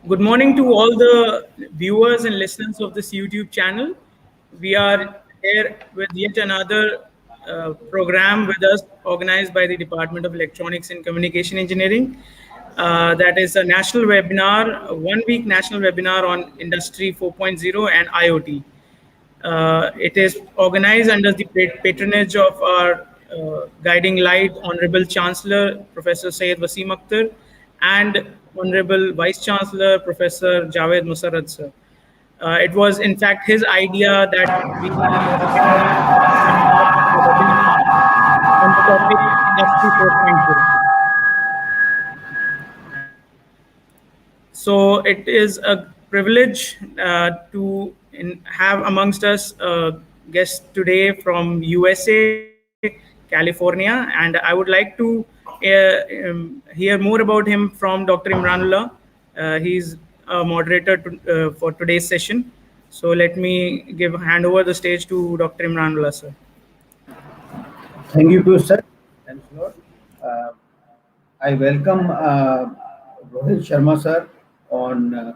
Good morning to all the viewers and listeners of this YouTube channel. We are here with yet another program with us organized by the Department of Electronics and Communication Engineering. That is a national webinar, a 1 week national webinar on Industry 4.0 and IoT. It is organized under the patronage of our guiding light, Honorable Chancellor Professor Syed Wasim Akhtar, and Honorable Vice Chancellor Professor Javed Musarrad sir. It was, in fact, his idea that we organize this kind of webinar on the topic Industry 4.0. So it is a privilege have amongst us a guest today from USA, California, and I would like to hear more about him from Dr. Imranullah. He's a moderator for today's session. So let me hand over the stage to Dr. Imranullah, sir. Thank you, too, sir. Thanks a lot. I welcome Rohit Sharma, sir, on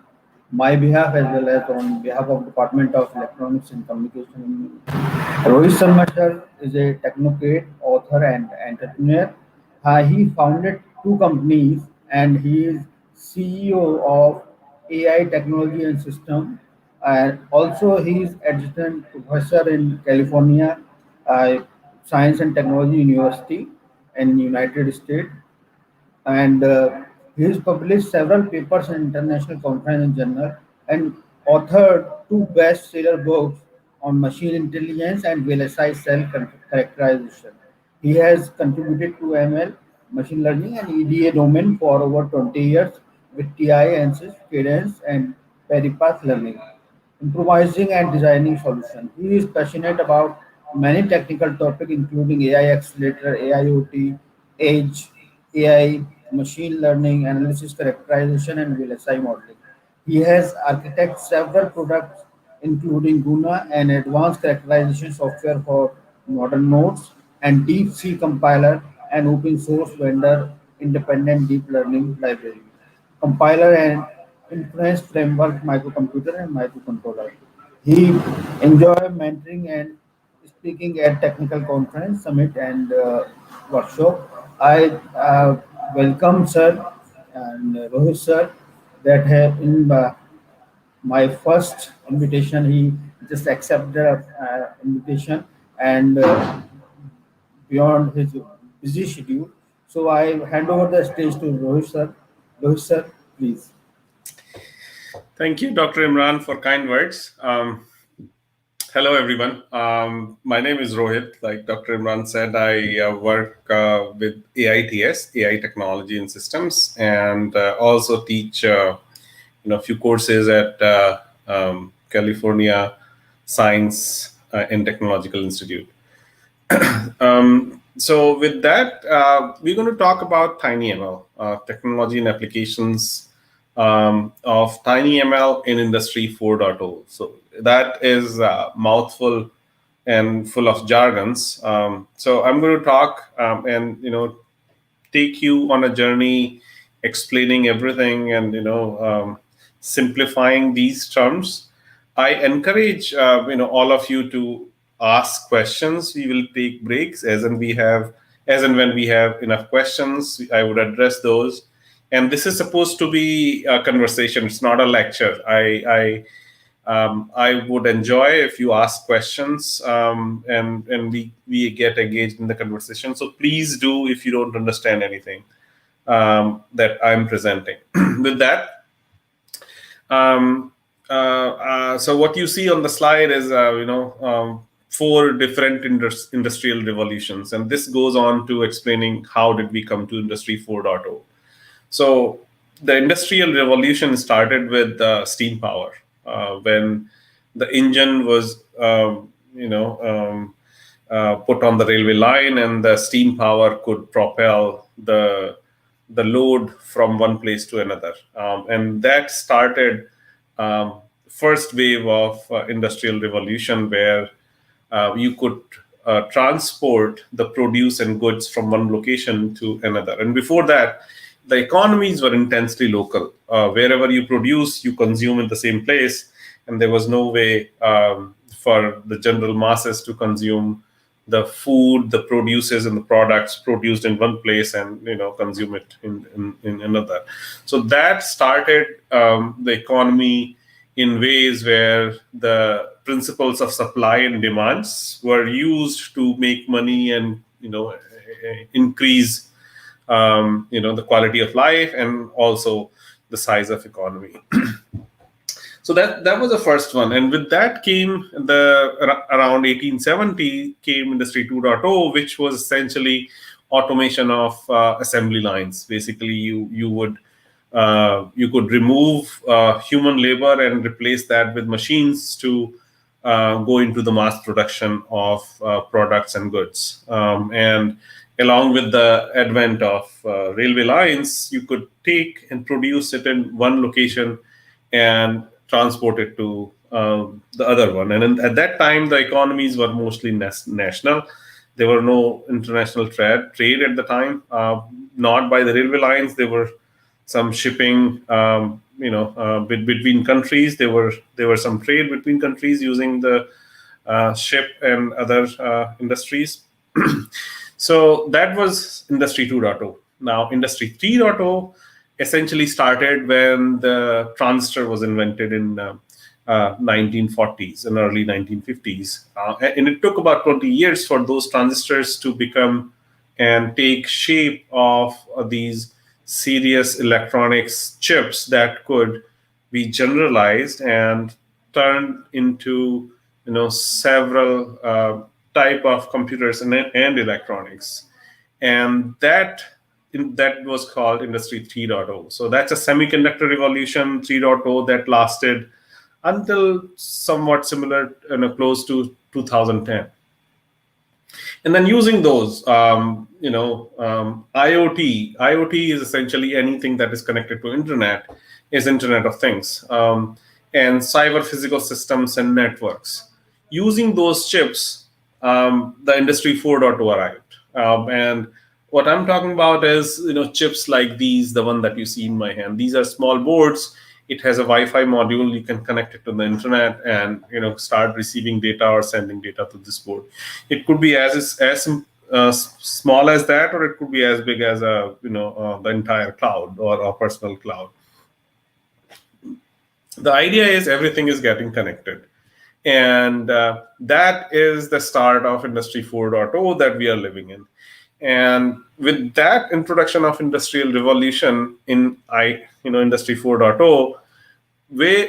my behalf as well as on behalf of Department of Electronics and Communication. Rohit Sharma, sir, is a technocrat, author, and entrepreneur. He founded two companies and he is CEO of AI Technology and System. And also, he is adjunct professor in California uh, Science and Technology University in United States, and he has published several papers in international conference and journal and authored two best-seller books on machine intelligence and VLSI cell characterization. He has contributed to ML, machine learning, and EDA domain for over 20 years with TI, ANSYS, Cadence, and Peripath learning, improvising and designing solutions. He is passionate about many technical topics including AI accelerator, AIoT, edge, AI, machine learning, analysis, characterization, and VLSI modeling. He has architected several products including Guna, an advanced characterization software for modern nodes, and Deep C compiler, an open source vendor independent deep learning library, compiler and inference framework, microcomputer and microcontroller. He enjoy mentoring and speaking at technical conference, summit, and workshop. I welcome sir and Rohit sir that have in my first invitation. He just accepted the invitation and beyond his busy schedule. So I hand over the stage to Rohit sir. Rohit sir, please. Thank you, Dr. Imran, for kind words. Hello, everyone. My name is Rohit. Like Dr. Imran said, I work with AITS, AI Technology and Systems, and also teach a few courses at California Science and Technological Institute. So with that, we're going to talk about TinyML, technology and applications of TinyML in Industry 4.0. So that is a mouthful and full of jargons. So I'm going to talk and take you on a journey, explaining everything and simplifying these terms. I encourage all of you to ask questions. We will take breaks as and when we have enough questions. I would address those. And this is supposed to be a conversation. It's not a lecture. I would enjoy if you ask questions and we get engaged in the conversation. So please do if you don't understand anything that I'm presenting. With that, so what you see on the slide is four different industrial revolutions, and this goes on to explaining how did we come to Industry 4.0. So the industrial revolution started with steam power when the engine was put on the railway line, and the steam power could propel the load from one place to another, and that started first wave of industrial revolution, where you could transport the produce and goods from one location to another. And before that, the economies were intensely local. Wherever you produce, you consume in the same place, and there was no way for the general masses to consume the food, the produces, and the products produced in one place, and consume it in another. So that started the economy in ways where the principles of supply and demands were used to make money and increase the quality of life and also the size of economy. So that was the first one, and with that came around 1870 came Industry 2.0, which was essentially automation of assembly lines. Basically, you could remove human labor and replace that with machines to go into the mass production of products and goods. And along with the advent of railway lines, you could take and produce it in one location and transport it to the other one. And at that time, the economies were mostly national. There were no international trade at the time, not by the railway lines. There were some shipping, between countries. There were some trade between countries using the ship and other industries. So that was Industry 2.0. Now, Industry 3.0 essentially started when the transistor was invented in 1940s and early 1950s. And it took about 20 years for those transistors to become and take shape of these serious electronics chips that could be generalized and turned into several type of computers and electronics. And that was called Industry 3.0. So that's a semiconductor revolution 3.0 that lasted until somewhat similar, close to 2010. And then using those, IoT is essentially anything that is connected to internet, is Internet of Things, and cyber physical systems and networks. Using those chips, the Industry 4.0 arrived. And what I'm talking about is, chips like these, the one that you see in my hand. These are small boards. It has a Wi-Fi module. You can connect it to the internet and start receiving data or sending data to this board. It could be as small as that, or it could be as big as the entire cloud or a personal cloud. The idea is everything is getting connected. And that is the start of Industry 4.0 that we are living in. And with that introduction of industrial revolution in Industry 4.0,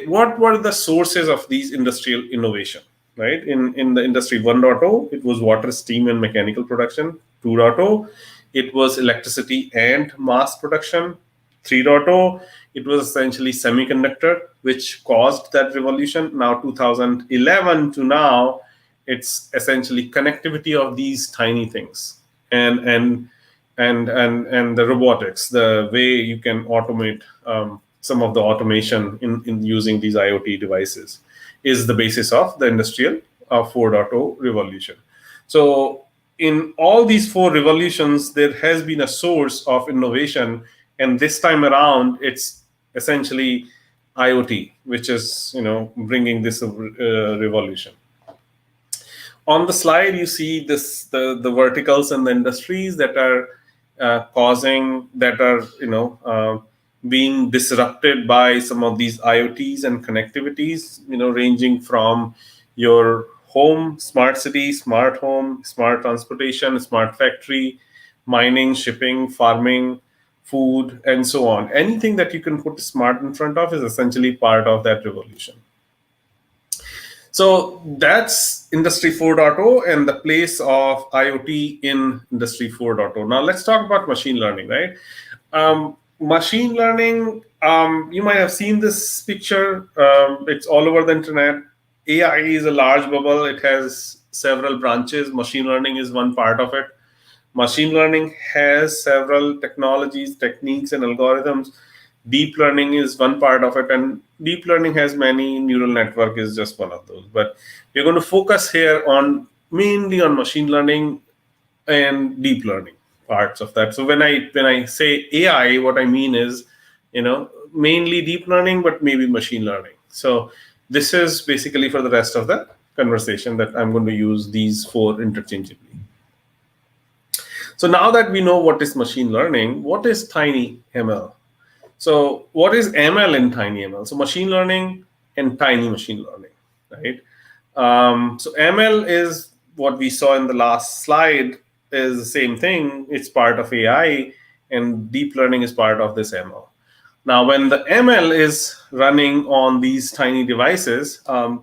what were the sources of these industrial innovation? Right? In the Industry 1.0, it was water, steam, and mechanical production. 2.0, it was electricity and mass production. 3.0, it was essentially semiconductor, which caused that revolution. Now, 2011 to now, it's essentially connectivity of these tiny things. And the robotics, the way you can automate some of the automation in using these IoT devices, is the basis of the Industrial 4.0 revolution. So in all these four revolutions, there has been a source of innovation, and this time around, it's essentially IoT, which is bringing this revolution. On the slide, you see the verticals and the industries that are being disrupted by some of these IoTs and connectivities, ranging from your home, smart city, smart home, smart transportation, smart factory, mining, shipping, farming, food, and so on. Anything that you can put smart in front of is essentially part of that revolution. So that's Industry 4.0 and the place of IoT in Industry 4.0. Now let's talk about machine learning, right? Machine learning, you might have seen this picture. It's all over the internet. AI is a large bubble. It has several branches. Machine learning is one part of it. Machine learning has several technologies, techniques, and algorithms. Deep learning is one part of it, and deep learning has many. Neural network is just one of those. But we're going to focus here mainly on machine learning and deep learning. parts of that. So when I say AI, what I mean is, mainly deep learning, but maybe machine learning. So this is basically for the rest of the conversation that I'm going to use these four interchangeably. So now that we know what is machine learning, what is TinyML? So what is ML in TinyML? So machine learning and tiny machine learning, right? So ML is what we saw in the last slide is the same thing. It's part of AI, and deep learning is part of this ML. Now, when the ML is running on these tiny devices,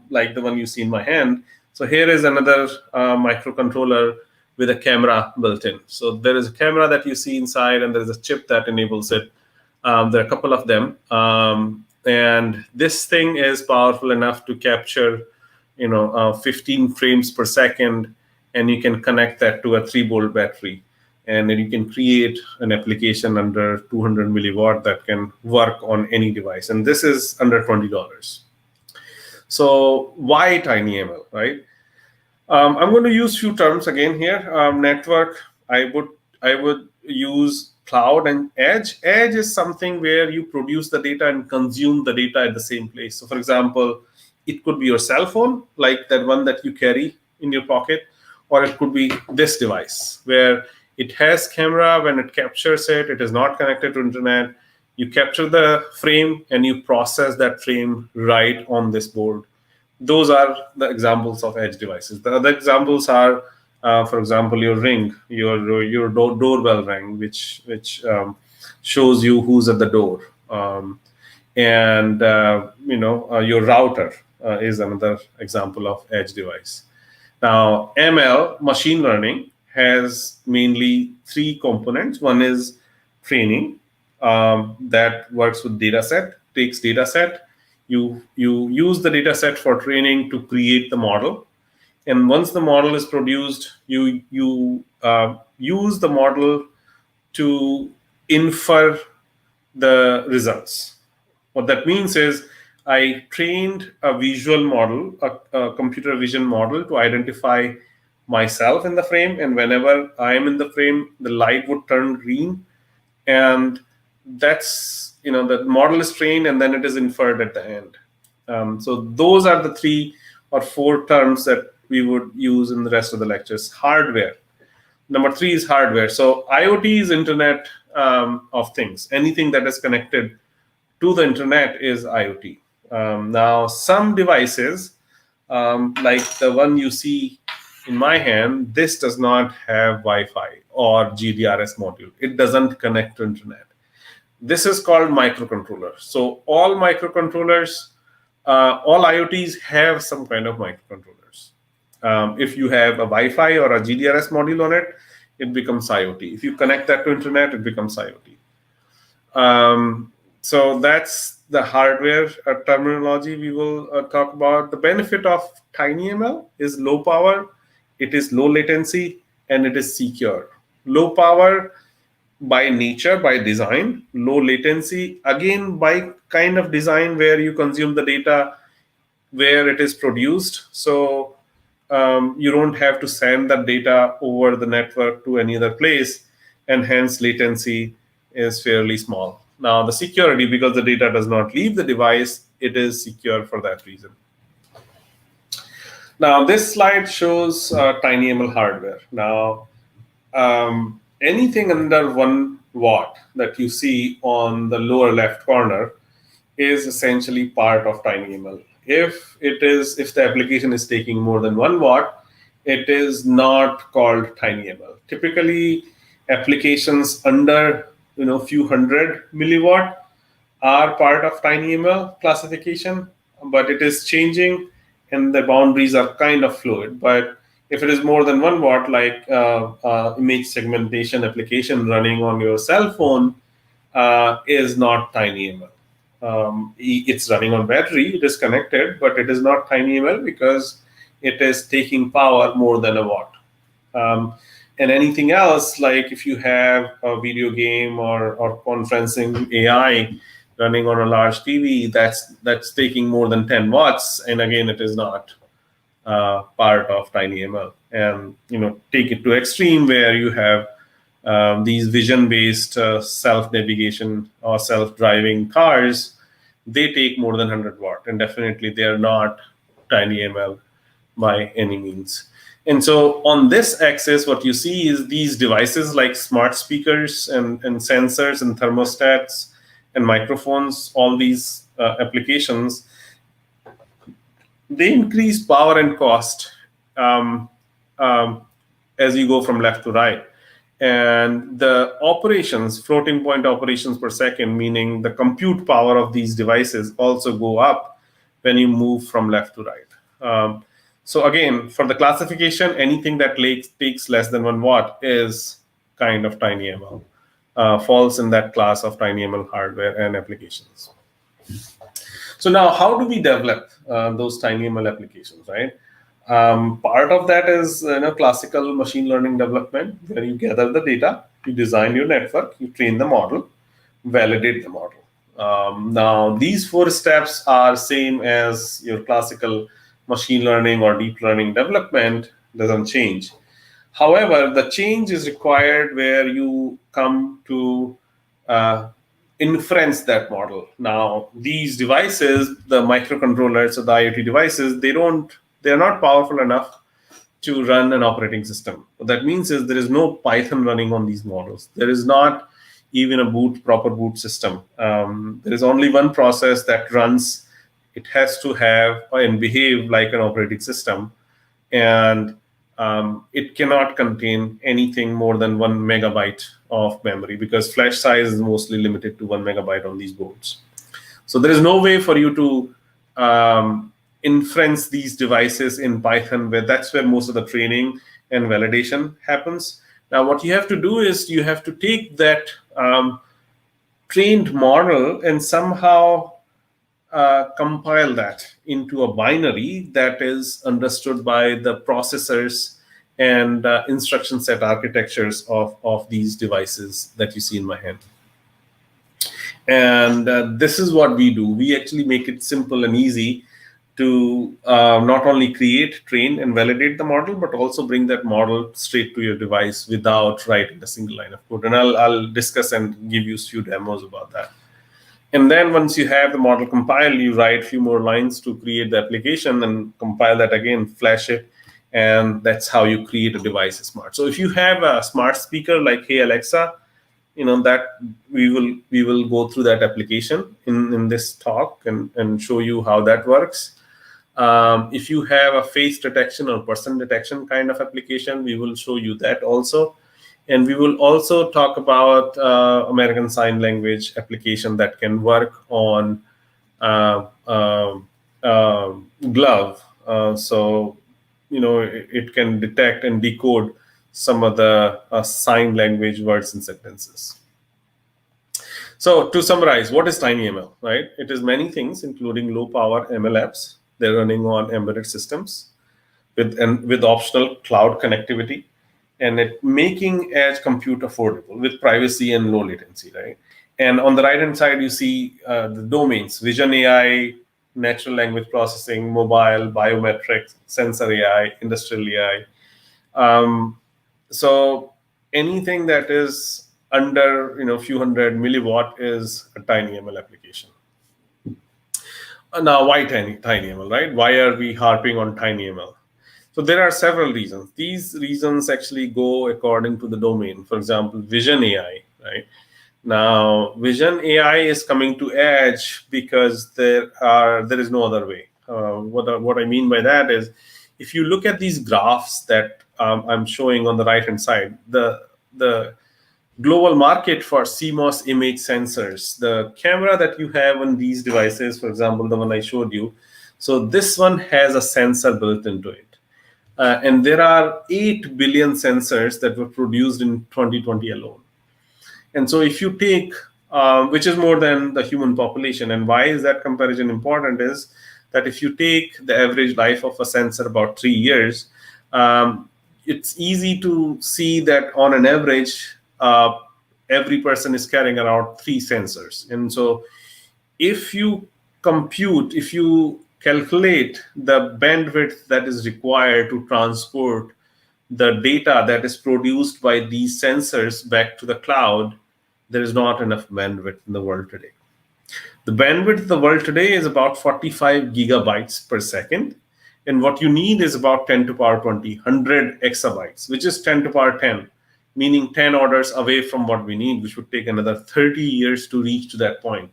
like the one you see in my hand, so here is another microcontroller with a camera built in. So there is a camera that you see inside, and there is a chip that enables it. There are a couple of them, and this thing is powerful enough to capture, 15 frames per second, and you can connect that to a 3-volt battery, and then you can create an application under 200 milliwatt that can work on any device. And this is under $20. So why TinyML, right? I'm going to use few terms again here. Network, I would use cloud and edge. Edge is something where you produce the data and consume the data at the same place. So for example, it could be your cell phone, like that one that you carry in your pocket, or it could be this device where it has camera. When it captures it, it is not connected to internet. You capture the frame and you process that frame right on this board. Those are the examples of edge devices. The other examples are, for example, your ring, your doorbell ring, which shows you who's at the door, and your router is another example of edge device. Now, ML, machine learning, has mainly three components. One is training, that works with data set, takes data set. You use the data set for training to create the model. And once the model is produced, you use the model to infer the results. What that means is I trained a visual model, a computer vision model, to identify myself in the frame. And whenever I am in the frame, the light would turn green. And that's, the model is trained and then it is inferred at the end. So those are the 3 or 4 terms that we would use in the rest of the lectures. Hardware. Number 3 is hardware. So IoT is Internet of Things. Anything that is connected to the internet is IoT. Now, some devices, like the one you see in my hand, this does not have Wi-Fi or GDRS module. It doesn't connect to internet. This is called microcontroller. So all microcontrollers, all IoTs have some kind of microcontrollers. If you have a Wi-Fi or a GDRS module on it, it becomes IoT. If you connect that to internet, it becomes IoT. So that's the hardware terminology we will talk about. The benefit of TinyML is low power, it is low latency, and it is secure. Low power by nature, by design. Low latency, again, by kind of design where you consume the data where it is produced. So you don't have to send that data over the network to any other place, and hence latency is fairly small. Now, the security, because the data does not leave the device, it is secure for that reason. Now, this slide shows TinyML hardware. Now, anything under 1 watt that you see on the lower left corner is essentially part of TinyML. If the application is taking more than 1 watt, it is not called TinyML. Typically, applications under few hundred milliwatt are part of TinyML classification, but it is changing and the boundaries are kind of fluid. But if it is more than 1 watt, like image segmentation application running on your cell phone, is not TinyML. It's running on battery, it is connected, but it is not TinyML because it is taking power more than 1 watt. And anything else, like if you have a video game or conferencing AI running on a large TV, that's taking more than 10 watts, and again, it is not part of TinyML. And take it to extreme where you have these vision-based self-navigation or self-driving cars, they take more than 100 watt, and definitely they are not TinyML by any means. And so on this axis, what you see is these devices like smart speakers and sensors and thermostats and microphones, all these applications, they increase power and cost um, um, as you go from left to right. And the operations, floating point operations per second, meaning the compute power of these devices, also go up when you move from left to right. So again, for the classification, anything that takes less than 1 watt is kind of TinyML, falls in that class of TinyML hardware and applications. So now, how do we develop those TinyML applications, right? Part of that is classical machine learning development, where you gather the data, you design your network, you train the model, validate the model. Now, these 4 steps are same as your classical machine learning or deep learning development, doesn't change. However, the change is required where you come to inference that model. Now, these devices, the microcontrollers or the IoT devices, they're not powerful enough to run an operating system. What that means is there is no Python running on these models. There is not even a proper boot system. There is only one process that runs. It has to have and behave like an operating system, and it cannot contain anything more than 1 megabyte of memory, because flash size is mostly limited to 1 megabyte on these boards. So there is no way for you to inference these devices in Python, where that's where most of the training and validation happens. Now, what you have to do is you have to take that trained model and somehow compile that into a binary that is understood by the processors and instruction set architectures of these devices that you see in my hand. And this is what we do. We actually make it simple and easy to not only create, train, and validate the model, but also bring that model straight to your device without writing a single line of code. And I'll discuss and give you a few demos about that. And then once you have the model compiled, you write a few more lines to create the application and compile that again, flash it, and that's how you create a device smart. So if you have a smart speaker like Hey Alexa, that we will go through that application in this talk and show you how that works. If you have a face detection or person detection kind of application, we will show you that also. And we will also talk about American Sign Language application that can work on glove. So, it can detect and decode some of the sign language words and sentences. So to summarize, what is TinyML, right? It is many things, including low power ML apps. They're running on embedded systems with optional cloud connectivity, and it making edge compute affordable with privacy and low latency, right? And on the right-hand side, you see the domains: vision AI, natural language processing, mobile, biometrics, sensor AI, industrial AI. So anything that is under a few hundred milliwatt is a TinyML application. Now, why TinyML, right? Why are we harping on TinyML? So there are several reasons. These reasons actually go according to the domain. For example, vision AI, right? Now, vision AI is coming to edge because there is no other way. What I mean by that is, if you look at these graphs that I'm showing on the right-hand side, the global market for CMOS image sensors, the camera that you have on these devices, for example, the one I showed you, so this one has a sensor built into it. And there are 8 billion sensors that were produced in 2020 alone. And so if you take, which is more than the human population, and why is that comparison important is that if you take the average life of a sensor about 3 years, it's easy to see that on an average, every person is carrying around 3 sensors. And so if you calculate the bandwidth that is required to transport the data that is produced by these sensors back to the cloud, there is not enough bandwidth in the world today. The bandwidth of the world today is about 45 gigabytes per second. And what you need is about 10 to power 20, 100 exabytes, which is 10 to power 10, meaning 10 orders away from what we need, which would take another 30 years to reach to that point.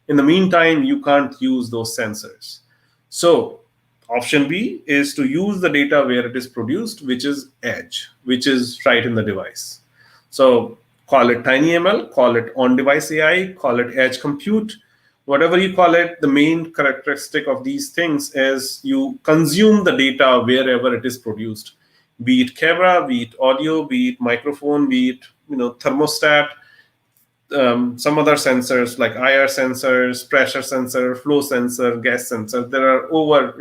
In the meantime, you can't use those sensors. So option B is to use the data where it is produced, which is edge, which is right in the device. So call it TinyML, call it on-device AI, call it edge compute, whatever you call it. The main characteristic of these things is you consume the data wherever it is produced, be it camera, be it audio, be it microphone, be it thermostat, some other sensors like IR sensors, pressure sensor, flow sensor, gas sensor. There are over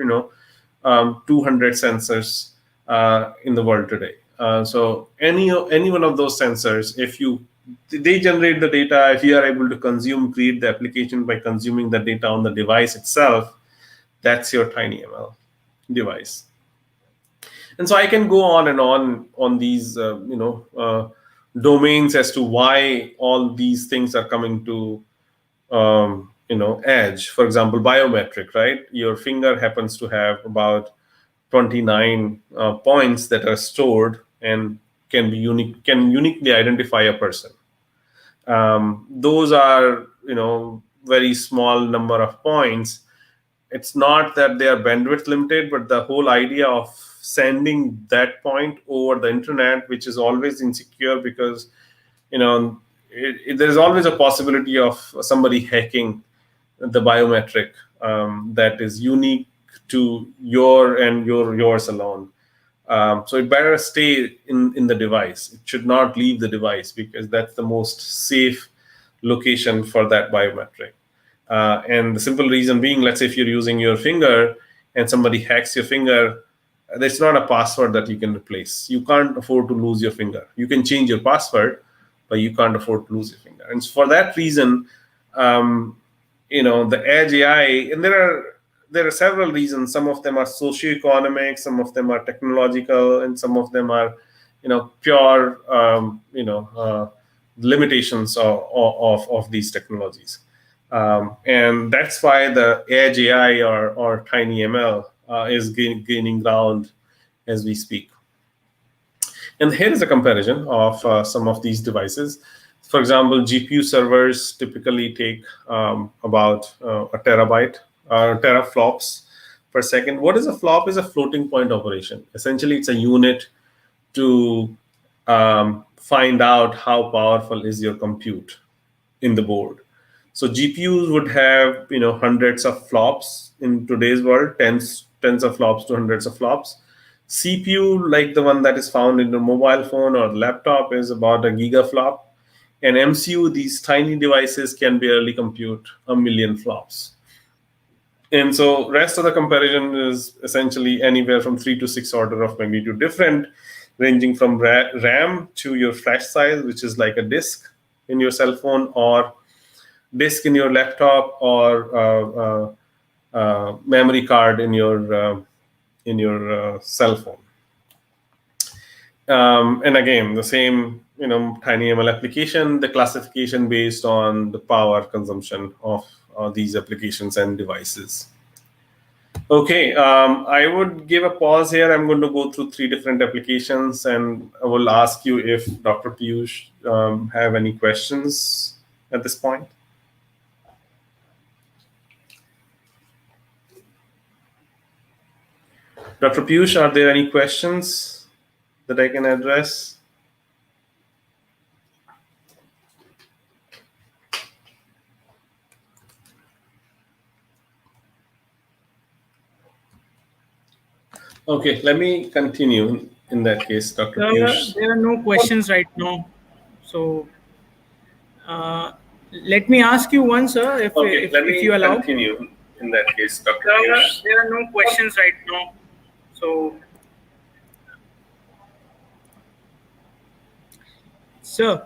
200 sensors in the world today. So any one of those sensors, they generate the data. If you are able to create the application by consuming the data on the device itself, that's your TinyML device. And so I can go on and on these domains as to why all these things are coming to edge. For example, biometric, right? Your finger happens to have about 29 points that are stored and can uniquely identify a person. Those are very small number of points. It's not that they are bandwidth limited, but the whole idea of sending that point over the internet, which is always insecure because there's always a possibility of somebody hacking the biometric that is unique to yours alone. So it better stay in the device. It should not leave the device because that's the most safe location for that biometric. And the simple reason being, let's say if you're using your finger and somebody hacks your finger, there's not a password that you can replace. You can't afford to lose your finger. You can change your password, but you can't afford to lose your finger. And for that reason, the edge AI, and there are several reasons. Some of them are socioeconomic, some of them are technological, and some of them are, pure, limitations of these technologies. And that's why the edge AI or TinyML is gaining ground as we speak. And here is a comparison of some of these devices. For example, GPU servers typically take about a terabyte, teraflops per second. What is a flop? Is a floating point operation. Essentially, it's a unit to find out how powerful is your compute in the board. So GPUs would have hundreds of flops in today's world, tens of flops to hundreds of flops. CPU, like the one that is found in the mobile phone or laptop, is about a gigaflop. And MCU, these tiny devices can barely compute 1 million flops. And so rest of the comparison is essentially anywhere from 3 to 6 order of magnitude different, ranging from RAM to your flash size, which is like a disk in your cell phone, or disk in your laptop, or memory card in your cell phone. And again, the same TinyML application, the classification based on the power consumption of these applications and devices. Okay, I would give a pause here. I'm going to go through 3 different applications, and I will ask you if Dr. Piyush have any questions at this point. Dr. Piyush, are there any questions that I can address? Okay, let me continue in that case, Dr. Piyush. There are no questions right now. So let me ask you one, sir, if you allow. Continue in that case, Dr. Piyush. There are no questions right now. So, sir,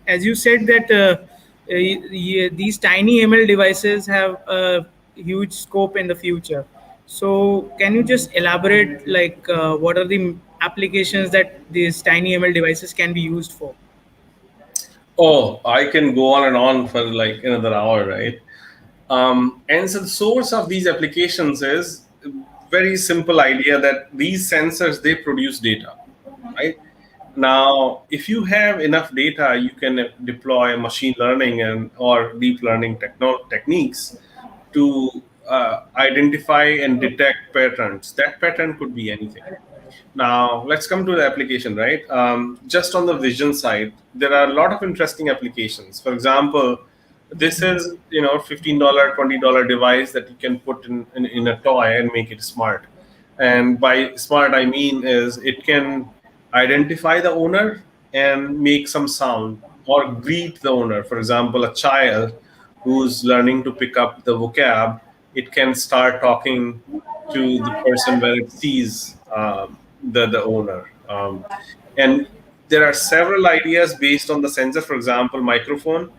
as you said that these tiny ML devices have a huge scope in the future. So can you just elaborate, like what are the applications that these TinyML devices can be used for? Oh, I can go on and on for like another hour, right? And so the source of these applications is very simple idea that these sensors, they produce data, right? Now, if you have enough data, you can deploy machine learning and or deep learning techniques to identify and detect patterns. That pattern could be anything. Now, let's come to the application, right? Just on the vision side, there are a lot of interesting applications. For example, this is $15, $20 device that you can put in a toy and make it smart. And by smart, I mean is it can identify the owner and make some sound or greet the owner. For example, a child who's learning to pick up the vocab, it can start talking to the person where it sees the owner. And there are several ideas based on the sensor. For example, microphone.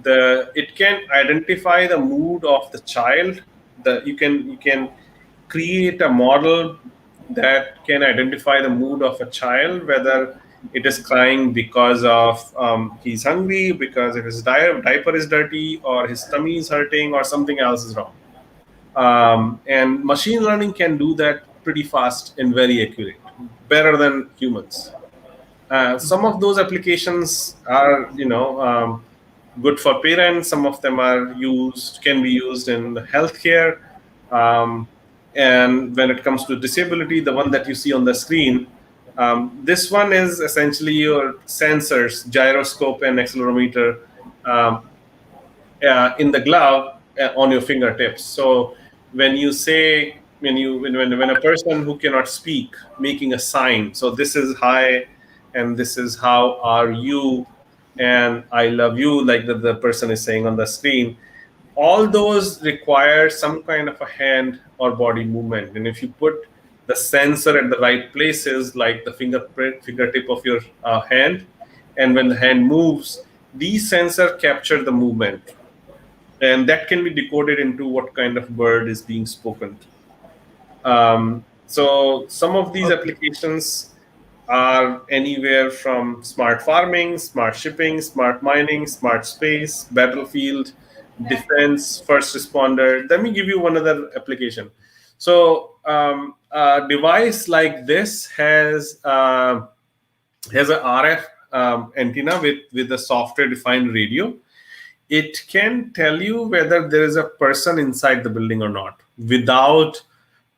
It can identify the mood of the child. You can create a model that can identify the mood of a child, whether it is crying because of he's hungry, because if his diaper is dirty, or his tummy is hurting, or something else is wrong. And machine learning can do that pretty fast and very accurate, better than humans. Some of those applications are, good for parents. Some of them can be used in healthcare. Um, and when it comes to disability, the one that you see on the screen, this one is essentially your sensors, gyroscope and accelerometer, um, in the glove on your fingertips. So when you say when a person who cannot speak making a sign, so this is hi, and this is how are you, and I love you, like the person is saying on the screen, all those require some kind of a hand or body movement. And if you put the sensor at the right places, like the fingertip of your hand, and when the hand moves, these sensors capture the movement, and that can be decoded into what kind of bird is being spoken. So some of these Okay. applications are anywhere from smart farming, smart shipping, smart mining, smart space, battlefield, defense, first responder. Let me give you one other application. So a device like this has an RF antenna with a software defined radio. It can tell you whether there is a person inside the building or not without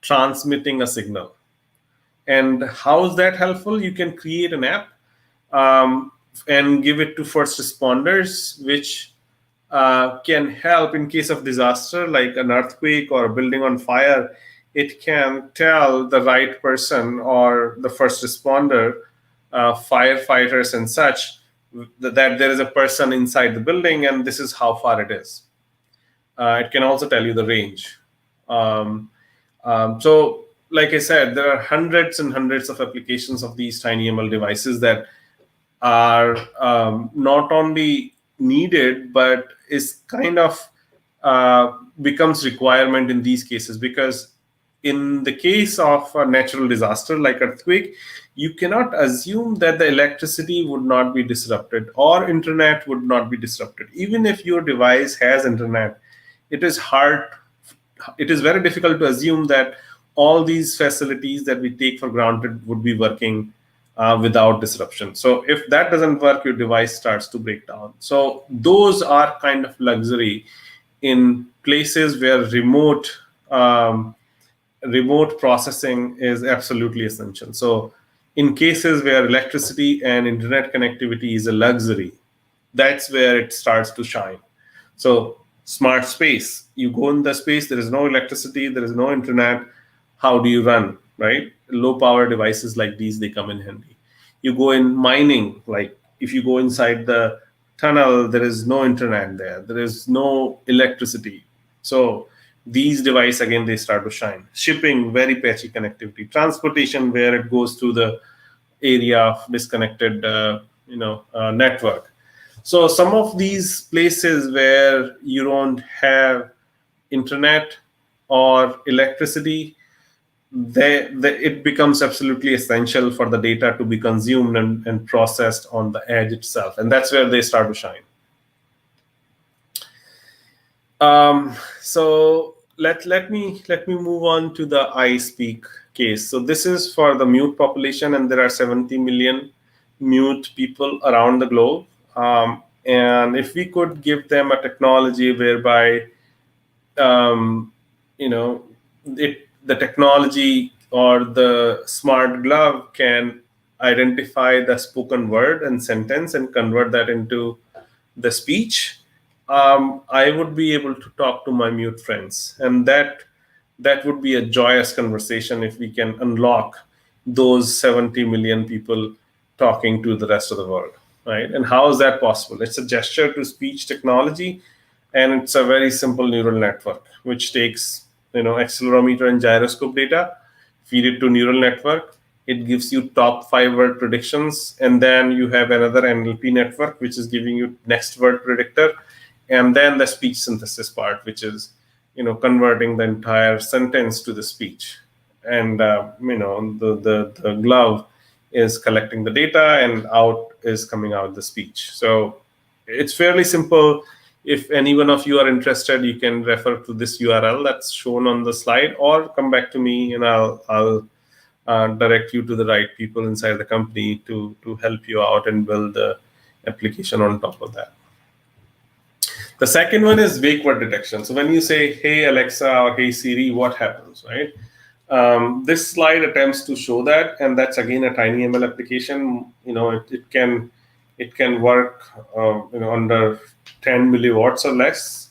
transmitting a signal. And how is that helpful? You can create an app um, and give it to first responders, which can help in case of disaster like an earthquake or a building on fire. It can tell the right person or the first responder, firefighters and such, that there is a person inside the building and this is how far it is. It can also tell you the range. Um, so, like I said, there are hundreds and hundreds of applications of these TinyML devices that are not only needed, but is kind of becomes requirement in these cases, because in the case of a natural disaster like earthquake, you cannot assume that the electricity would not be disrupted or internet would not be disrupted. Even if your device has internet, it is hard, it is very difficult to assume that all these facilities that we take for granted would be working without disruption. So if that doesn't work, your device starts to break down. So those are kind of luxury in places where remote processing is absolutely essential. So in cases where electricity and internet connectivity is a luxury, that's where it starts to shine. So smart space, you go in the space, there is no electricity, there is no internet. How do you run, right? Low power devices like these, they come in handy. You go in mining, like if you go inside the tunnel, there is no internet there is no electricity. So these devices, again, they start to shine. Shipping, very patchy connectivity. Transportation, where it goes through the area of disconnected network. So some of these places where you don't have internet or electricity, it becomes absolutely essential for the data to be consumed and processed on the edge itself, and that's where they start to shine. So let me move on to the I speak case. So this is for the mute population, and there are 70 million mute people around the globe. And if we could give them a technology whereby you know, the technology or the smart glove can identify the spoken word and sentence and convert that into the speech, I would be able to talk to my mute friends, and that would be a joyous conversation if we can unlock those 70 million people talking to the rest of the world, right? And how is that possible? It's a gesture to speech technology, and it's a very simple neural network which takes accelerometer and gyroscope data, feed it to neural network. It gives you top 5 word predictions, and then you have another NLP network which is giving you next word predictor, and then the speech synthesis part, which is converting the entire sentence to the speech. And the glove is collecting the data, and out is coming out the speech. So it's fairly simple. If any one of you are interested, you can refer to this URL that's shown on the slide, or come back to me and I'll direct you to the right people inside the company to help you out and build the application on top of that. The second one is wake word detection. So when you say, hey Alexa or hey Siri, what happens, right? This slide attempts to show that, and that's again a TinyML application. It can work under 10 milliwatts or less.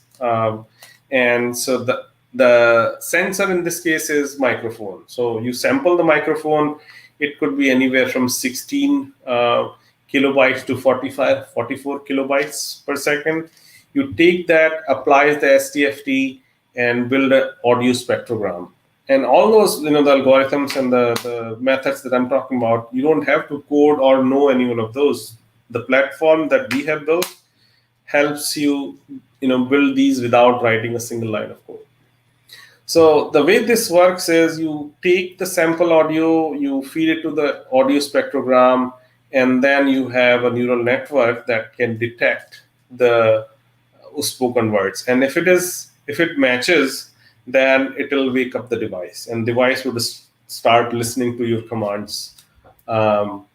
And so the sensor in this case is microphone. So you sample the microphone. It could be anywhere from 16 kilobytes to 44 kilobytes per second. You take that, apply the STFT, and build an audio spectrogram. And all those, the algorithms and the methods that I'm talking about, you don't have to code or know any one of those. The platform that we have built helps you, build these without writing a single line of code. So the way this works is you take the sample audio, you feed it to the audio spectrogram, and then you have a neural network that can detect the spoken words. And if it matches, then it will wake up the device, and device would start listening to your commands going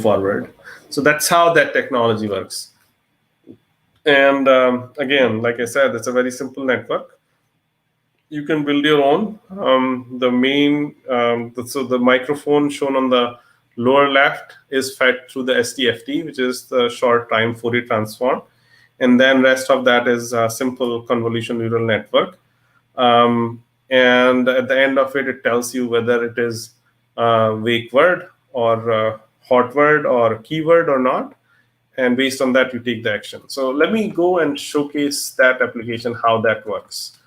forward. So that's how that technology works. And again, like I said, it's a very simple network. You can build your own. So the microphone shown on the lower left is fed through the STFT, which is the short time Fourier transform. And then rest of that is a simple convolution neural network. And at the end of it, it tells you whether it is a wake word or a hot word or a keyword or not. And based on that, you take the action. So let me go and showcase that application, how that works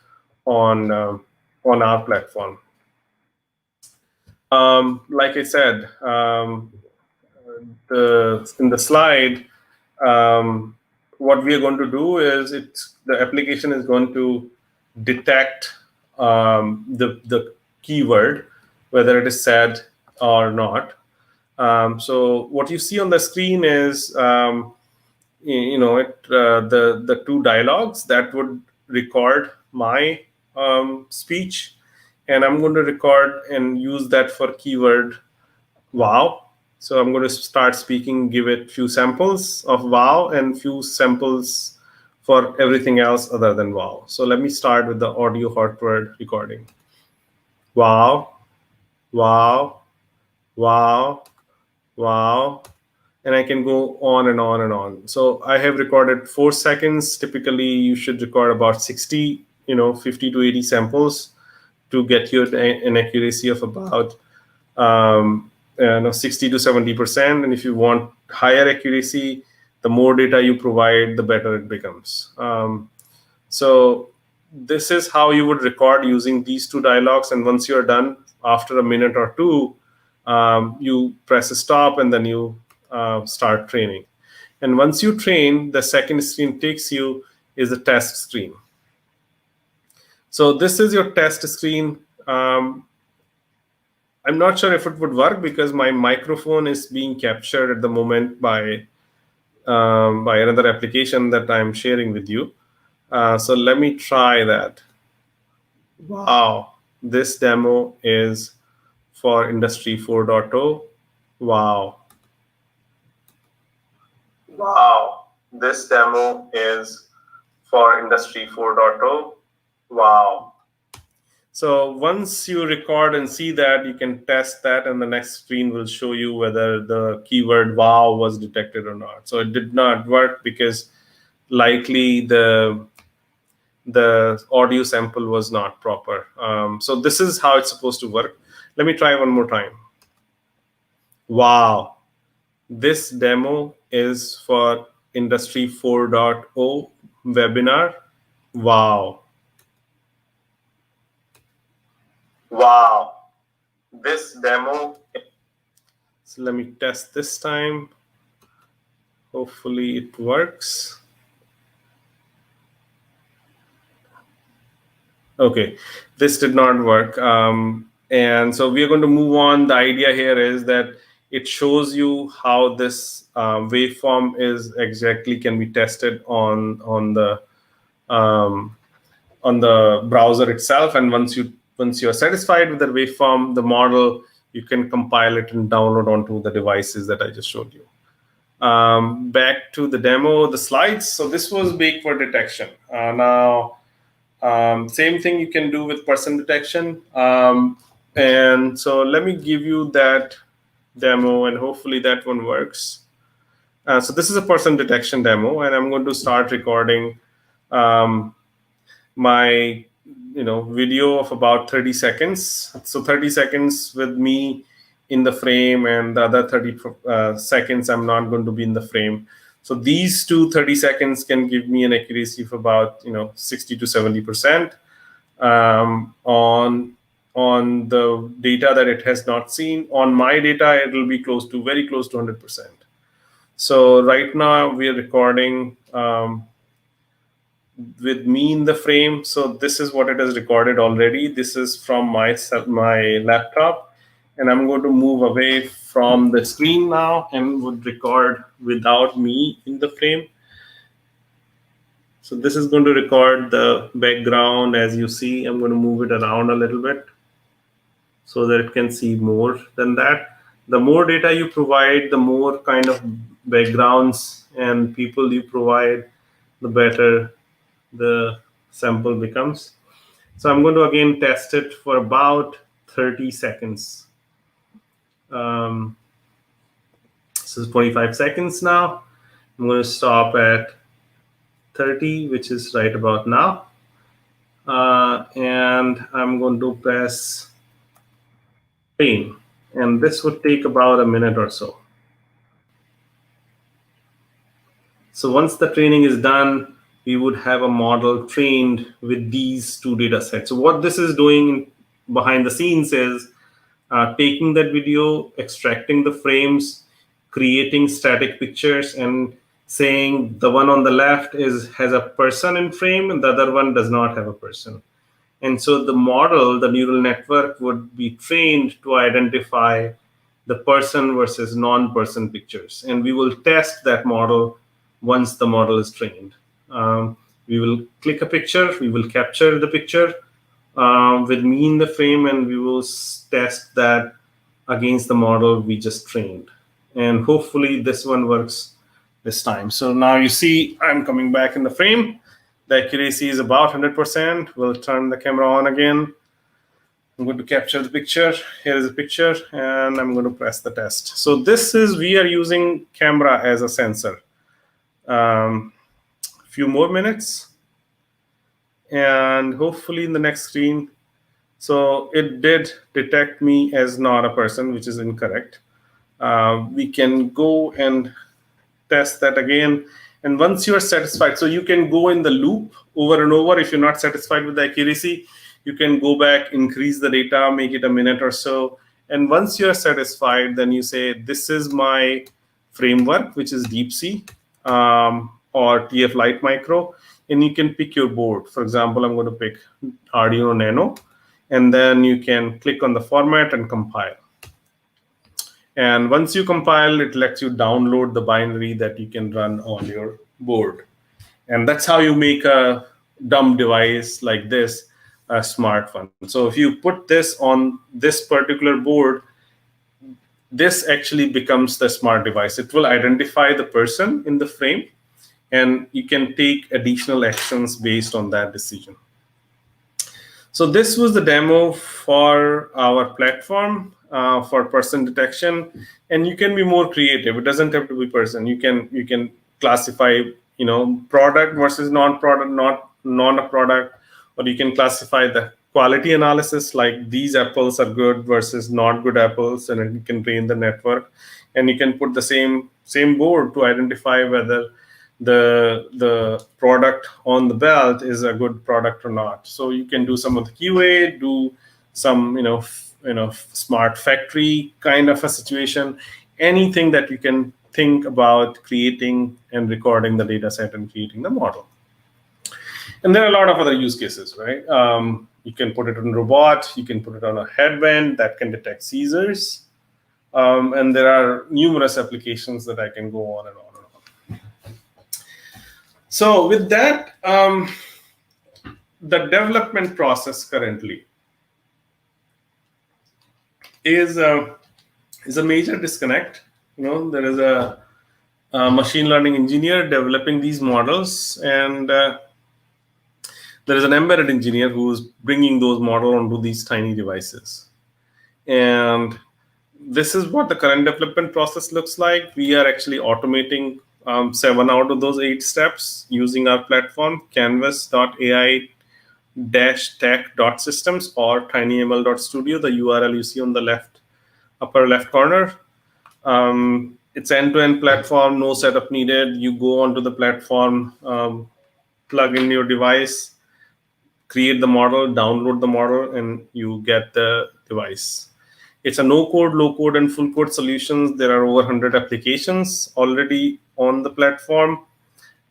on our platform. Like I said, in the slide, what we are going to do is the application is going to detect the keyword, whether it is said or not. So what you see on the screen is the two dialogues that would record my speech, and I'm going to record and use that for keyword wow. So I'm going to start speaking, give it few samples of wow and few samples for everything else other than wow. So let me start with the audio hot word recording. Wow, wow, wow, wow. And I can go on and on and on. So I have recorded 4 seconds. Typically, you should record about 60, 50 to 80 samples to get you an accuracy of about 60 to 70%. And if you want higher accuracy, the more data you provide, the better it becomes. So this is how you would record using these two dialogues. And once you're done, after a minute or two, you press stop, and then you start training. And once you train, the second screen takes you is a test screen. So this is your test screen I'm not sure if it would work because my microphone is being captured at the moment by another application that I'm sharing with you. So let me try that. Wow, this demo is for Industry 4.0. Wow. Wow, this demo is for Industry 4.0. Wow. So once you record and see that, you can test that, and the next screen will show you whether the keyword wow was detected or not. So it did not work because likely the audio sample was not proper. So this is how it's supposed to work. Let me try one more time. Wow. This demo is for Industry 4.0 webinar. Wow. Wow. This demo. So let me test this time. Hopefully it works. Okay, this did not work. And so we are going to move on. The idea here is that it shows you how this waveform is exactly can be tested on the browser itself. And once you are satisfied with the waveform, the model, you can compile it and download onto the devices that I just showed you. Back to the demo, the slides. So this was backward detection. Now, same thing you can do with person detection. And so let me give you that demo, and hopefully that one works. So this is a person detection demo, and I'm going to start recording my video of about 30 seconds. So 30 seconds with me in the frame, and the other 30 seconds I'm not going to be in the frame. So these 30 seconds can give me an accuracy of about 60 to 70% on the data that it has not seen. On my data, it will be very close to 100%. So right now we are recording with me in the frame. So this is what it has recorded already. This is from my laptop, and I'm going to move away from the screen now and would record without me in the frame. So this is going to record the background. As you see, I'm going to move it around a little bit so that it can see more than that. The more data you provide, the more kind of backgrounds and people you provide, the better the sample becomes. So I'm going to again test it for about 30 seconds. This is 25 seconds now. I'm going to stop at 30, which is right about now. And I'm going to press train. And this would take about a minute or so. So once the training is done, we would have a model trained with these two data sets. So what this is doing behind the scenes is taking that video, extracting the frames, creating static pictures, and saying the one on the left has a person in frame and the other one does not have a person. And so the model, the neural network, would be trained to identify the person versus non-person pictures. And we will test that model once the model is trained. We will click a picture, we will capture the picture with me in the frame, and we will test that against the model we just trained. And hopefully this one works this time. So now you see I'm coming back in the frame. The accuracy is about 100%. We'll turn the camera on again. I'm going to capture the picture. Here is a picture, and I'm going to press the test. So we are using camera as a sensor. Few more minutes, and hopefully in the next screen. So it did detect me as not a person, which is incorrect. We can go and test that again. And once you are satisfied, so you can go in the loop over and over. If you're not satisfied with the accuracy, you can go back, increase the data, make it a minute or so. And once you are satisfied, then you say, this is my framework, which is DeepSea or TF Lite Micro. And you can pick your board. For example, I'm going to pick Arduino Nano. and then you can click on the format and compile. And once you compile, it lets you download the binary that you can run on your board. And that's how you make a dumb device like this a smartphone. So if you put this on this particular board, this actually becomes the smart device. It will identify the person in the frame, and you can take additional actions based on that decision. So this was the demo for our platform for person detection, and you can be more creative. It doesn't have to be person. You can classify, product versus non-product, not non-product, or you can classify the quality analysis, like these apples are good versus not good apples, and then you can train the network, and you can put the same board to identify whether the product on the belt is a good product or not. So you can do some of the QA, do some smart factory kind of a situation, anything that you can think about creating and recording the data set and creating the model. And there are a lot of other use cases, right? You can put it on a robot, you can put it on a headband that can detect seizures, and there are numerous applications that I can go on and on and on. So with that, the development process currently is a major disconnect. There is a machine learning engineer developing these models, and there is an embedded engineer who is bringing those models onto these tiny devices. And this is what the current development process looks like. We are actually automating 7 out of those 8 steps using our platform, canvas.ai-tech.systems or tinyml.studio, the URL you see on the upper left corner. It's end-to-end platform, no setup needed. You go onto the platform, plug in your device, create the model, download the model, and you get the device. It's a no-code, low-code, and full-code solutions. There are over 100 applications already on the platform.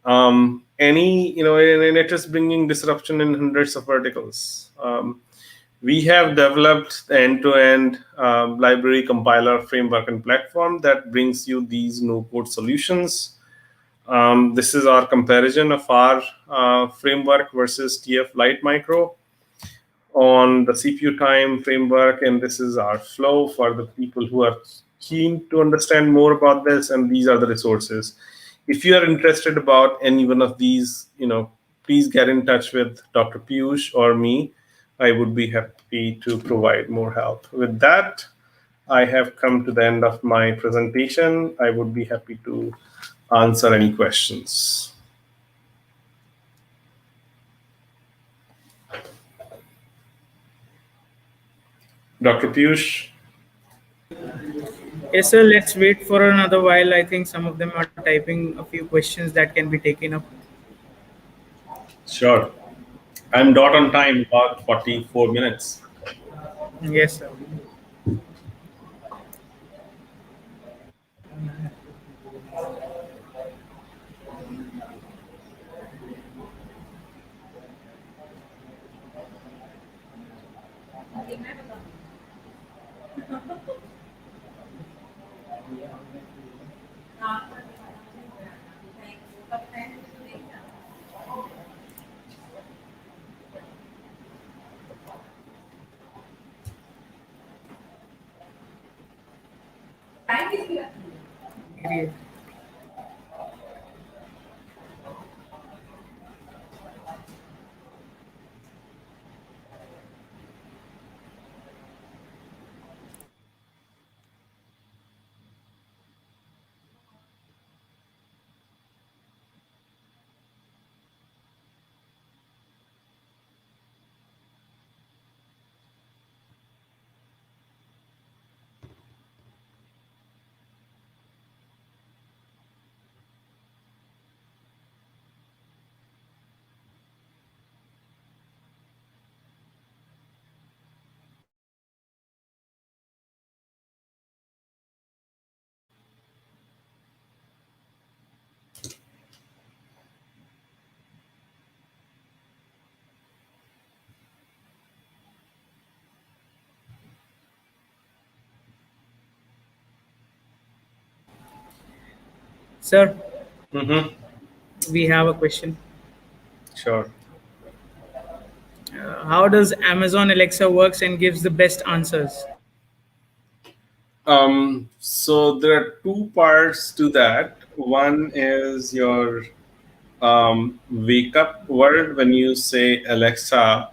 And it is bringing disruption in hundreds of verticals. We have developed the end-to-end library compiler framework and platform that brings you these no-code solutions. This is our comparison of our framework versus TF Lite Micro on the CPU time framework, and this is our flow for the people who are keen to understand more about this, and these are the resources. If you are interested about any one of these, please get in touch with Dr. Piyush or me. I would be happy to provide more help. With that, I have come to the end of my presentation. I would be happy to answer any questions. Dr. Piyush? Yes, sir. Let's wait for another while. I think some of them are typing a few questions that can be taken up. Sure. I'm dot on time, about 44 minutes. Yes, sir. Great. Sir, Mm-hmm. we have a question. Sure. How does Amazon Alexa works and gives the best answers? So there are two parts to that. One is your wake up word. When you say Alexa,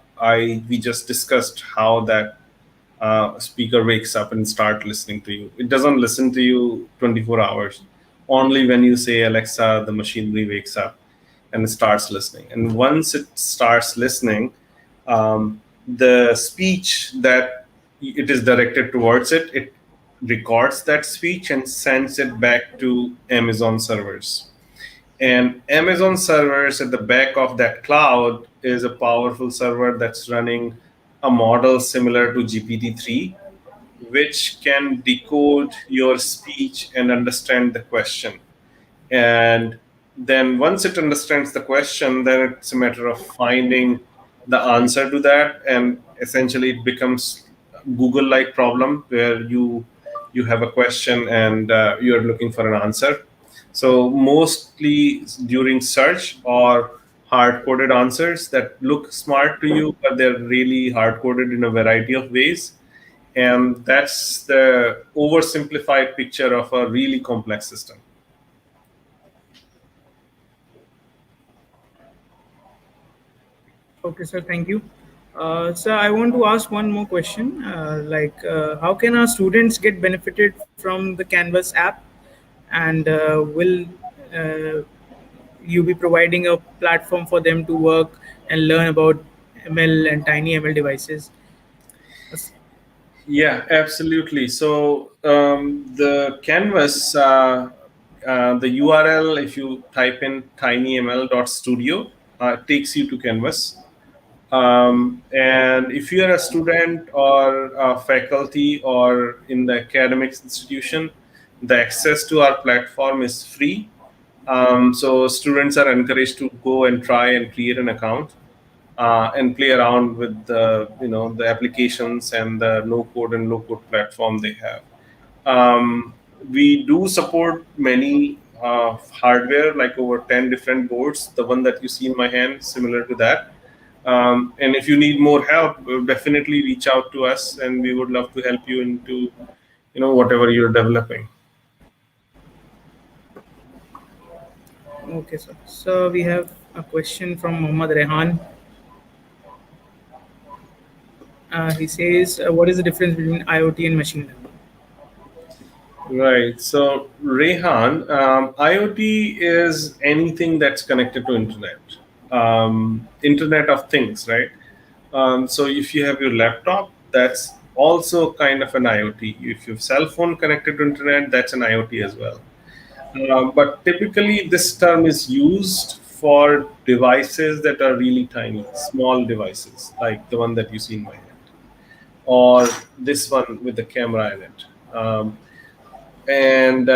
we just discussed how that speaker wakes up and start listening to you. It doesn't listen to you 24 hours. Only when you say Alexa, the machinery wakes up and starts listening. And once it starts listening, the speech that it is directed towards it records that speech and sends it back to Amazon servers. And Amazon servers at the back of that cloud is a powerful server that's running a model similar to GPT-3, which can decode your speech and understand the question. And then once it understands the question, then it's a matter of finding the answer to that. And essentially it becomes a Google-like problem where you have a question and you're looking for an answer. So mostly during search or hard-coded answers that look smart to you, but they're really hard-coded in a variety of ways. And that's the oversimplified picture of a really complex system. Okay, sir, thank you. Sir, I want to ask one more question. How can our students get benefited from the Canvas app? And will uh, you be providing a platform for them to work and learn about ML and TinyML devices? Yes. Yeah, absolutely. So the Canvas, the URL, if you type in tinyml.studio, it takes you to Canvas. And if you are a student or a faculty or in the academics institution, the access to our platform is free. So students are encouraged to go and try and create an account and play around with the applications and the no code and low code platform they have. We do support many hardware, like over 10 different boards. The one that you see in my hand, similar to that. And if you need more help, definitely reach out to us, and we would love to help you into whatever you're developing. Okay, sir. So we have a question from Muhammad Rehan. He says, "What is the difference between IoT and machine learning?" Right. So, Rehan, IoT is anything that's connected to internet, Internet of Things, right? So, if you have your laptop, that's also kind of an IoT. If your cell phone connected to internet, that's an IoT as well. But typically, this term is used for devices that are really tiny, small devices, like the one that you see in my hand, or this one with the camera in it. And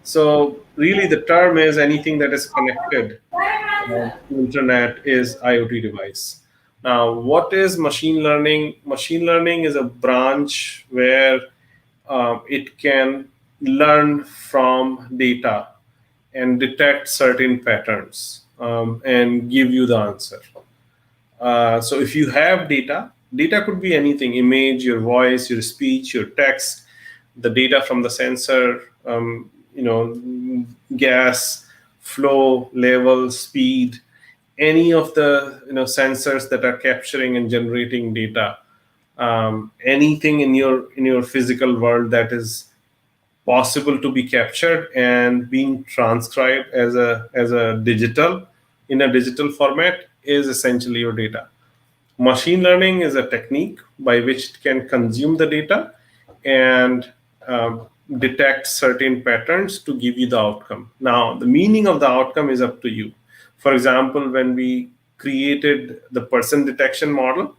so really the term is anything that is connected to internet is IoT device. Now, what is machine learning? Machine learning is a branch where it can learn from data and detect certain patterns and give you the answer. So if you have data could be anything: image, your voice, your speech, your text, the data from the sensor, gas, flow, level, speed, any of the sensors that are capturing and generating data. Anything in your physical world that is possible to be captured and being transcribed as a digital in a digital format is essentially your data. Machine learning is a technique by which it can consume the data and detect certain patterns to give you the outcome. Now, the meaning of the outcome is up to you. For example, when we created the person detection model,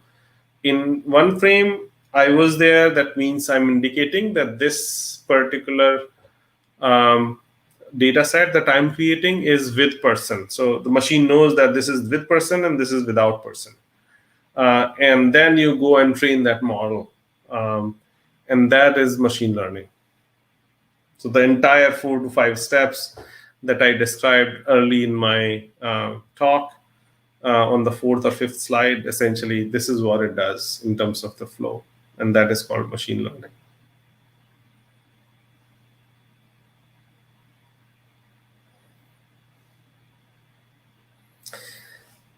in one frame, I was there. That means I'm indicating that this particular um, data set that I'm creating is with person. So the machine knows that this is with person and this is without person. And then you go and train that model. And that is machine learning. So the entire 4 to 5 steps that I described early in my talk on the fourth or fifth slide. Essentially, this is what it does in terms of the flow, and that is called machine learning.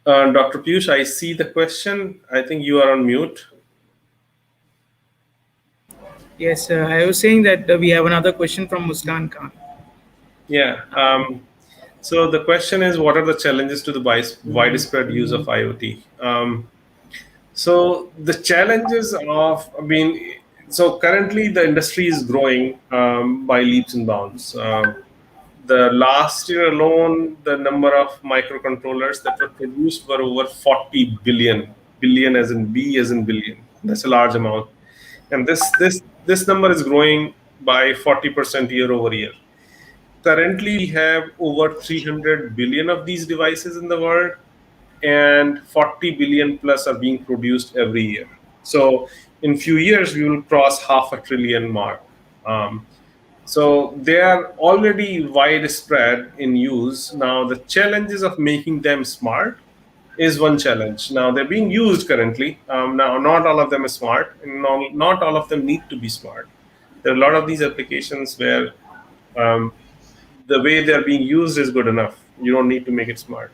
Dr. Piyush, I see the question. I think you are on mute. Yes, I was saying that we have another question from Muskan Khan. Yeah. So the question is, what are the challenges to the widespread use of IoT? So the challenges of, so currently the industry is growing by leaps and bounds. The last year alone, the number of microcontrollers that were produced were over 40 billion. Billion as in B as in billion. That's a large amount, and this number is growing by 40% year over year. Currently, we have over 300 billion of these devices in the world, and 40 billion plus are being produced every year. So in few years, we will cross half a trillion mark. So they are already widespread in use. Now, the challenges of making them smart is one challenge. Now, they're being used currently. Now, not all of them are smart, and not all of them need to be smart. There are a lot of these applications where um, the way they're being used is good enough. You don't need to make it smart.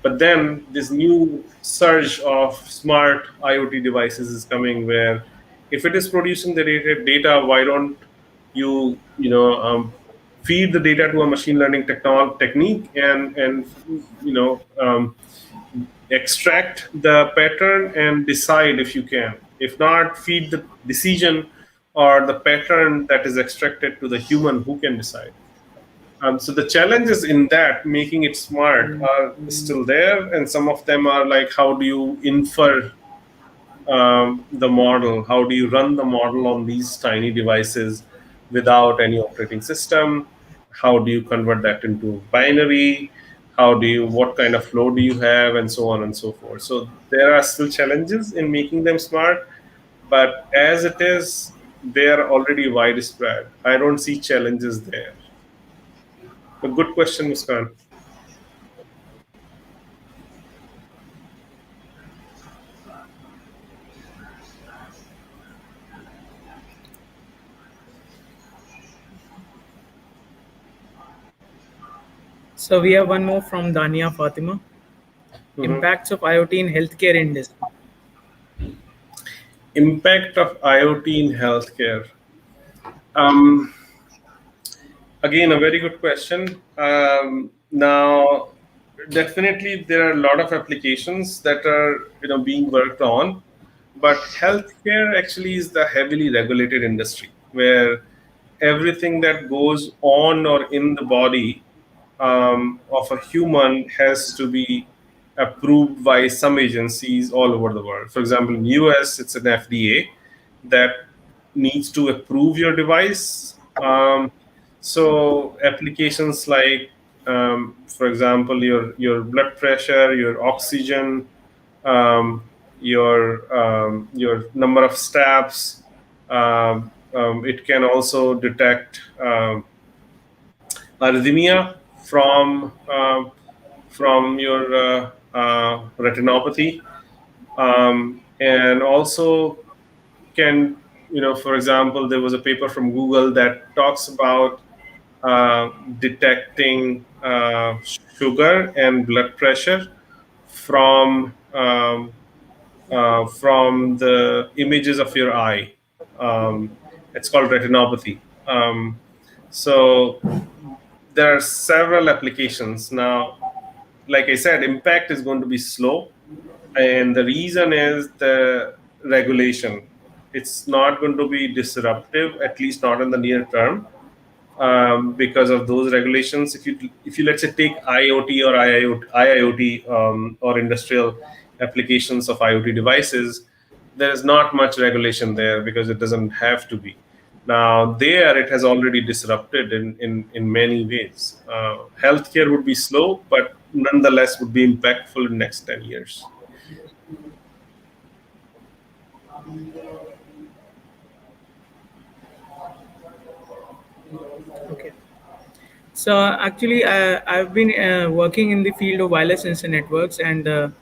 But then this new surge of smart IoT devices is coming, where if it is producing the data, why don't you feed the data to a machine learning technique and extract the pattern and decide if you can. If not, feed the decision or the pattern that is extracted to the human who can decide. So the challenges in that, making it smart, are still there, and some of them are like, how do you infer the model? How do you run the model on these tiny devices without any operating system? How do you convert that into binary? What kind of flow do you have, and so on and so forth. So there are still challenges in making them smart, but as it is, they are already widespread. I don't see challenges there. A good question, Muskan. So we have one more from Dania Fatima. Mhm. Impacts of IoT in healthcare industry. Impact of IoT in healthcare. Um, Again, a very good question. Now, definitely, there are a lot of applications that are being worked on, but healthcare actually is the heavily regulated industry where everything that goes on or in the body of a human has to be approved by some agencies all over the world. For example, in US, it's an FDA that needs to approve your device. So applications like, for example, your blood pressure, your oxygen, your number of steps. It can also detect arrhythmia from your retinopathy, and also can, for example, there was a paper from Google that talks about detecting sugar and blood pressure from the images of your eye. It's called retinopathy. So there are several applications now. Like I said, impact is going to be slow, and the reason is the regulation. It's not going to be disruptive, at least not in the near term, because of those regulations. If you let's say take IoT or IIoT or industrial applications of IoT devices, there is not much regulation there because it doesn't have to be. Now there, it has already disrupted in many ways. Healthcare would be slow, but nonetheless would be impactful in next 10 years. Okay. So actually, I've been working in the field of wireless sensor networks, and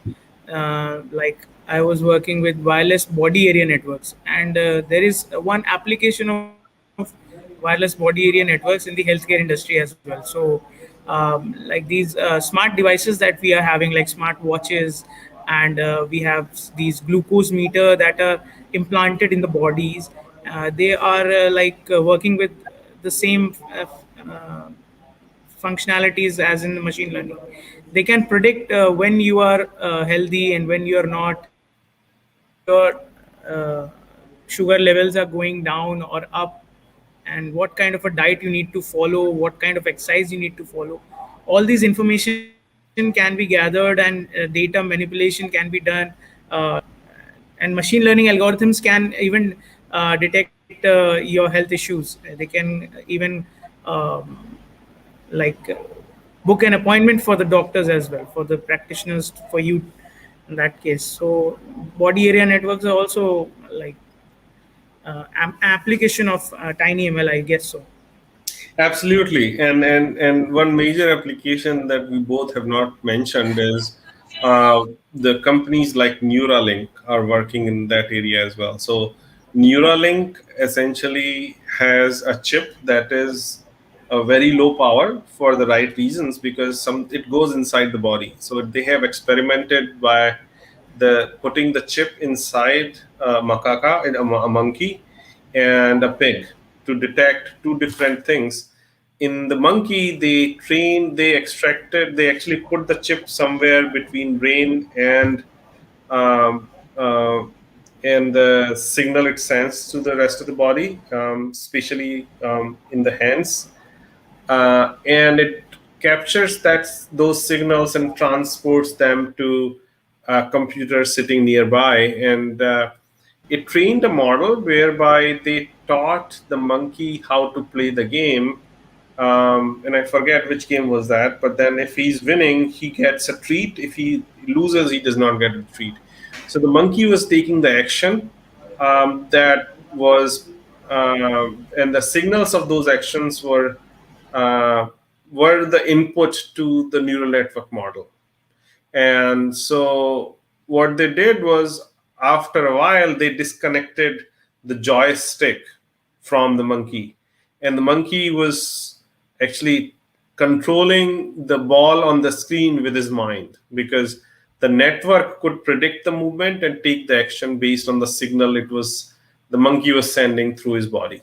like I was working with wireless body area networks, and there is one application of wireless body area networks in the healthcare industry as well. So, like these smart devices that we are having, like smart watches, and we have these glucose meter that are implanted in the bodies. They are working with the same functionalities as in the machine learning. They can predict when you are healthy and when you are not, when your sugar levels are going down or up, and what kind of a diet you need to follow, what kind of exercise you need to follow. All these information can be gathered, and data manipulation can be done. And machine learning algorithms can even detect your health issues. They can even um, like book an appointment for the doctors as well, for the practitioners, for you in that case. So body area networks are also like application of TinyML, I guess so. Absolutely, and one major application that we both have not mentioned is the companies like Neuralink are working in that area as well. So Neuralink essentially has a chip that is a very low power for the right reasons, because some it goes inside the body. So they have experimented by the putting the chip inside a macaca, a monkey, and a pig to detect two different things. In the monkey, they actually put the chip somewhere between brain um, uh, and the signal it sends to the rest of the body, especially in the hands, and it captures those signals and transports them to a computer sitting nearby. And it trained a model whereby they taught the monkey how to play the game. And I forget which game was that, but then if he's winning, he gets a treat. If he loses, he does not get a treat. So the monkey was taking the action that was, and the signals of those actions uh, were the input to the neural network model. And so what they did was, after a while, they disconnected the joystick from the monkey. And the monkey was actually controlling the ball on the screen with his mind, because the network could predict the movement and take the action based on the signal the monkey was sending through his body.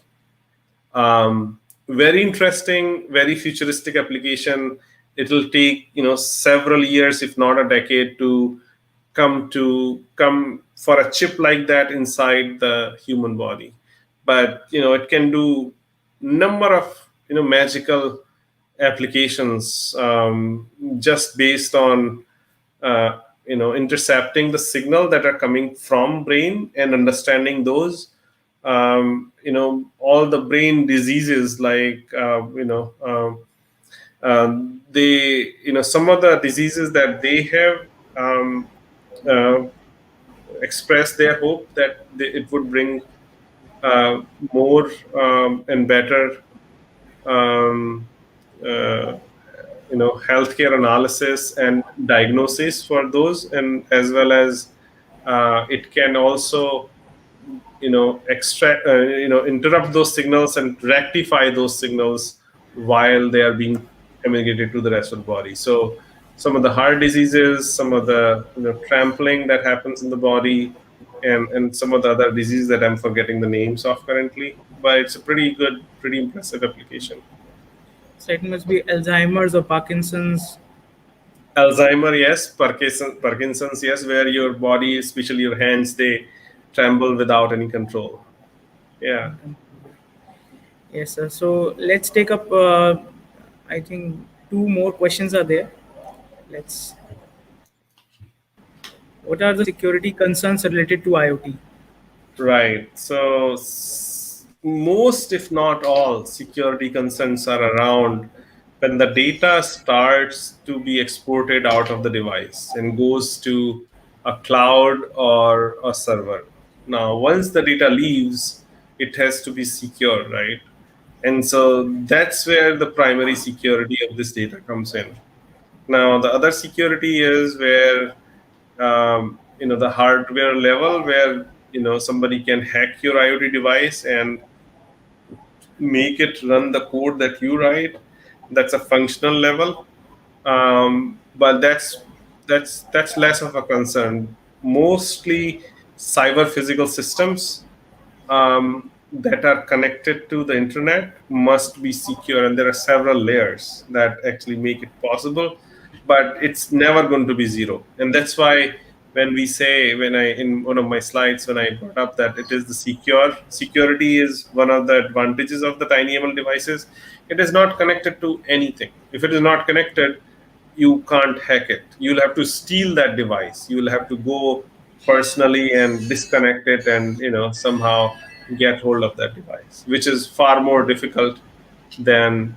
Very interesting, very futuristic application. It'll take several years, if not a decade, to come for a chip like that inside the human body. But it can do number of magical applications, just based on intercepting the signal that are coming from brain and understanding those. All the brain diseases, like they some of the diseases that they have uh, expressed their hope that it would bring uh, more and better um, uh, healthcare analysis and diagnosis for those, and as well as it can also extract interrupt those signals and rectify those signals while they are being communicated to the rest of the body. So some of the heart diseases, some of the trampling that happens in the body, and some of the other diseases that I'm forgetting the names of currently, but it's a pretty good, pretty impressive application. So it must be Alzheimer's or Parkinson's. Alzheimer, yes. Parkinson's, yes, where your body, especially your hands, they tremble without any control. Yeah. Yes, sir. So let's take up. I think two more questions are there. Let's. What are the security concerns related to IoT? Right. So most, if not all, security concerns are around when the data starts to be exported out of the device and goes to a cloud or a server. Now, once the data leaves, it has to be secure, right? And so that's where the primary security of this data comes in. Now, the other security is where the hardware level, where somebody can hack your IoT device and make it run the code that you write. That's a functional level, but that's less of a concern. Mostly cyber physical systems that are connected to the internet must be secure, and there are several layers that actually make it possible, but it's never going to be zero. And that's why when I in one of my slides, when I brought up that it is the security is one of the advantages of the TinyML devices. It is not connected to anything. If it is not connected, you can't hack it. You'll have to steal that device. You'll have to go personally and disconnect it, and somehow get hold of that device, which is far more difficult than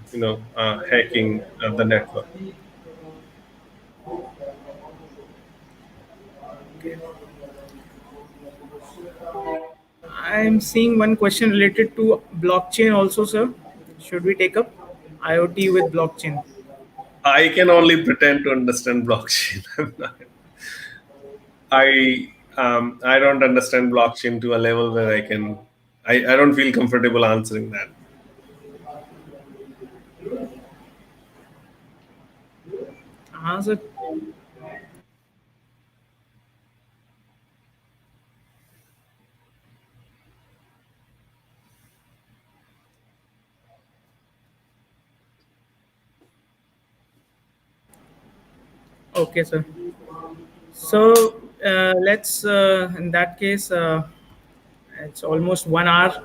hacking the network. I'm seeing one question related to blockchain also, sir. Should we take up IoT with blockchain? I can only pretend to understand blockchain. I don't understand blockchain to a level where I don't feel comfortable answering that. Sir. Okay, sir. So let's, in that case, it's almost 1 hour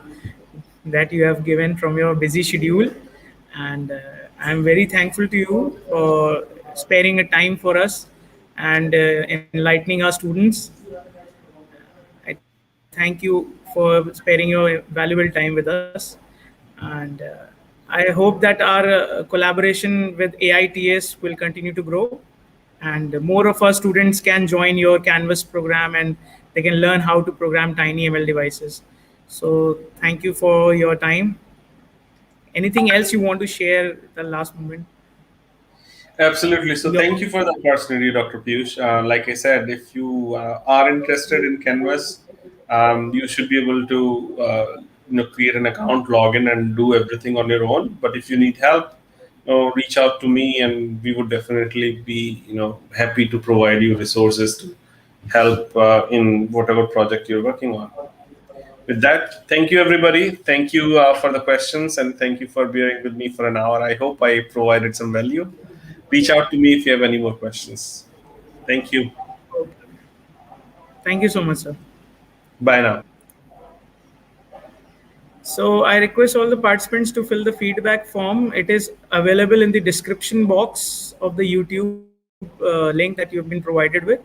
that you have given from your busy schedule, and I'm very thankful to you for sparing a time for us and enlightening our students. I thank you for sparing your valuable time with us, and I hope that our collaboration with AITS will continue to grow, and more of our students can join your Canvas program and they can learn how to program tiny ML devices. So thank you for your time. Anything else you want to share the last moment? Absolutely. So Your thank you for the opportunity, Dr. Piyush. Like I said, if you are interested in Canvas, you should be able to create an account, log in, and do everything on your own. But if you need help, reach out to me, and we would definitely be happy to provide you resources to help in whatever project you're working on. With that, thank you, everybody. Thank you for the questions, and thank you for bearing with me for an hour. I hope I provided some value. Reach out to me if you have any more questions. Thank you. Thank you so much, sir. Bye now. So I request all the participants to fill the feedback form. It is available in the description box of the YouTube link that you have been provided with.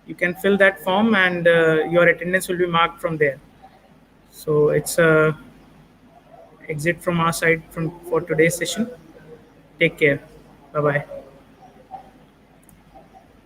You can fill that form, and your attendance will be marked from there. So it's a exit from our side from for today's session. Take care. Bye bye.